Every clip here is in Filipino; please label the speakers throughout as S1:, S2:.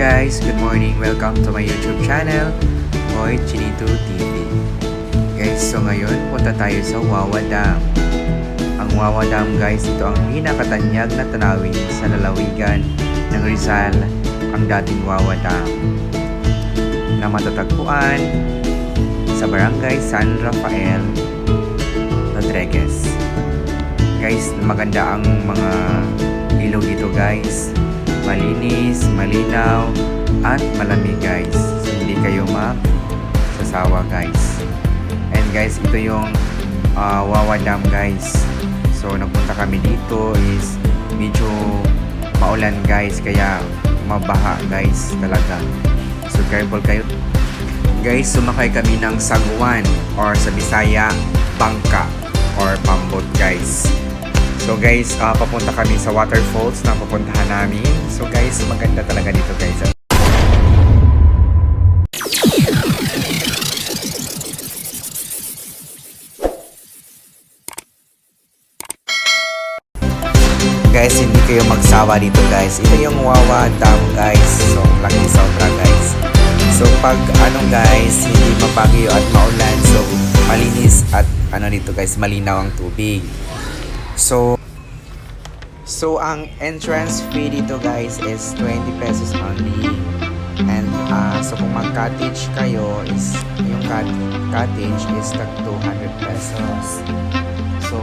S1: guys, good morning. Welcome to my YouTube channel, Boy Chinito TV. Guys, so ngayon punta tayo sa Wawa Dam. Ang Wawa Dam guys, ito ang pinakatanyag na tanawin sa lalawigan ng Rizal, ang dating Wawa Dam, na matatagpuan sa Barangay San Rafael, Rodriguez. Guys, maganda ang mga ilog dito guys. Malinis, malinaw, at malamig guys. So, hindi kayo magsasawa guys. And guys, ito yung Wawa Dam guys. So nagpunta kami dito is medyo maulan guys, kaya mabaha guys talaga. So careful kayo guys. Sumakay kami ng sagwan or sa Bisaya, bangka or pambot guys. So guys, papunta kami sa waterfalls na papuntahan namin. So guys, maganda talaga dito guys. Guys, hindi kayo magsawa dito guys. Ito yung Wawa Dam guys. So laki sobra guys. So pag guys, hindi mapagyo at maulan, so malinis at dito guys, malinaw ang tubig. So ang entrance fee dito guys is 20 pesos only. And so kung mag-cottage kayo, is yung cottage is tag 200 pesos. So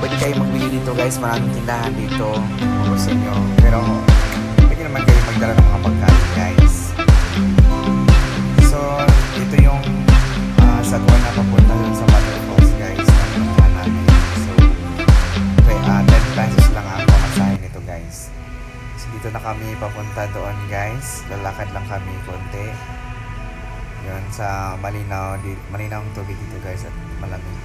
S1: pwede kayo magbili dito guys, maraming tindahan dito kung gusto nyo. Pero pwede naman kayo magdala ng mga pagkain guys. So ito yung sagwan na papunta dun sa waterfalls guys na pinuntahan namin. So 10 pesos lang ang pamasahin nito guys. So dito na kami papunta doon guys. Lalakad lang kami konti. Yun sa malinaw ang tubig dito guys at malamig.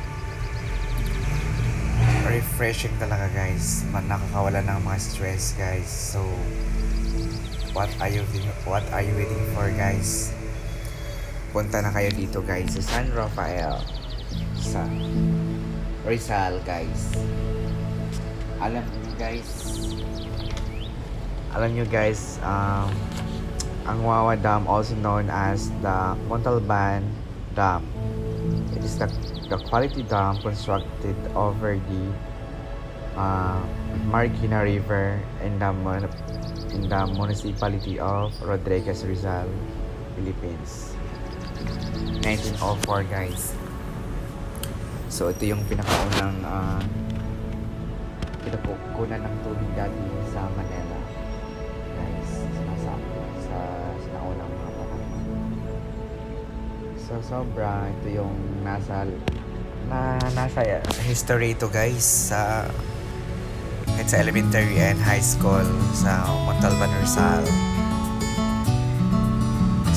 S1: Refreshing talaga guys. Nakakawala ng mga stress guys. So what are you waiting for guys? Punta na kayo dito guys sa San Rafael, sa Rizal guys. Alam nyo guys, ang Wawa Dam, also known as the Montalban Dam. It is the quality dam constructed over the Marikina River in the municipality of Rodriguez, Rizal, Philippines. 1904 guys. So ito yung pinakaunang pinakukunan ng tubig dati sa Manila guys, sa sinaunang mga panahon. So sobra, ito yung nasa history ito guys sa elementary and high school sa Montalban, Rizal.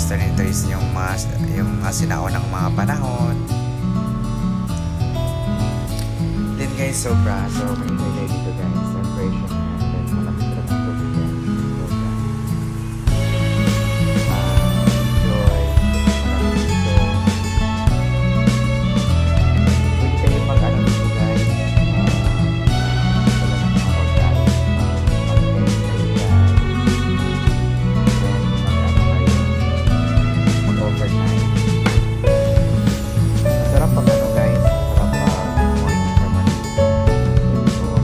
S1: Ito is yung sinaunang mga panahon. Then guys, sobra. So may nilay dito guys, celebration. And then malaki talaga ito guys. Enjoy. Malaki dito. Pwede kayo dito guys. Wala na mga pagkain. Overnight. Masarap pag guys, masarap pag morning naman dito. So,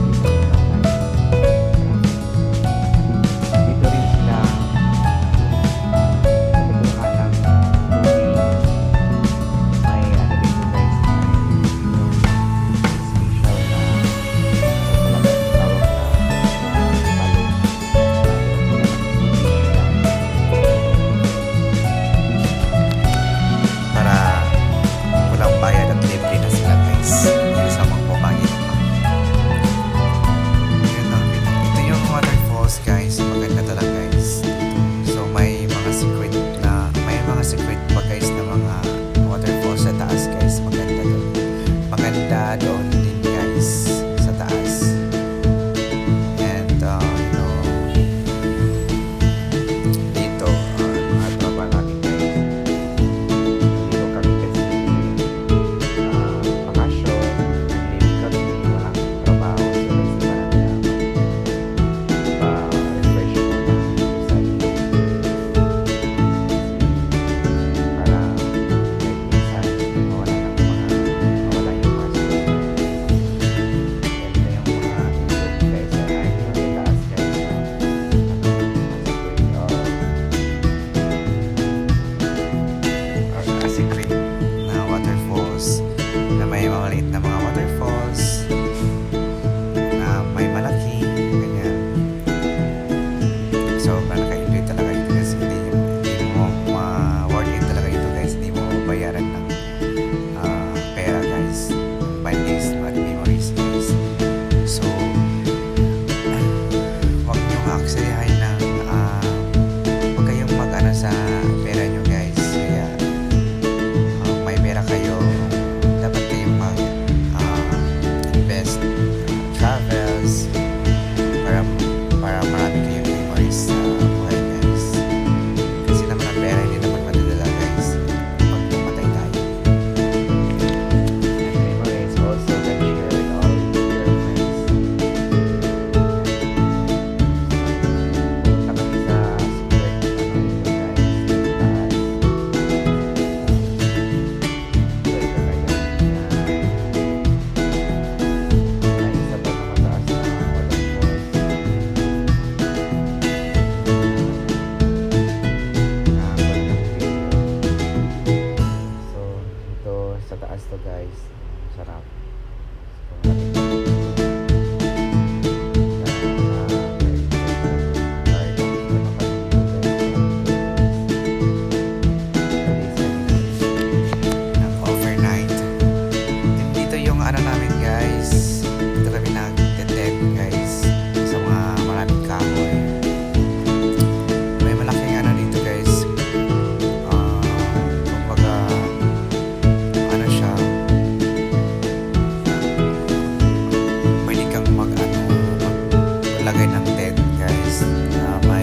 S1: May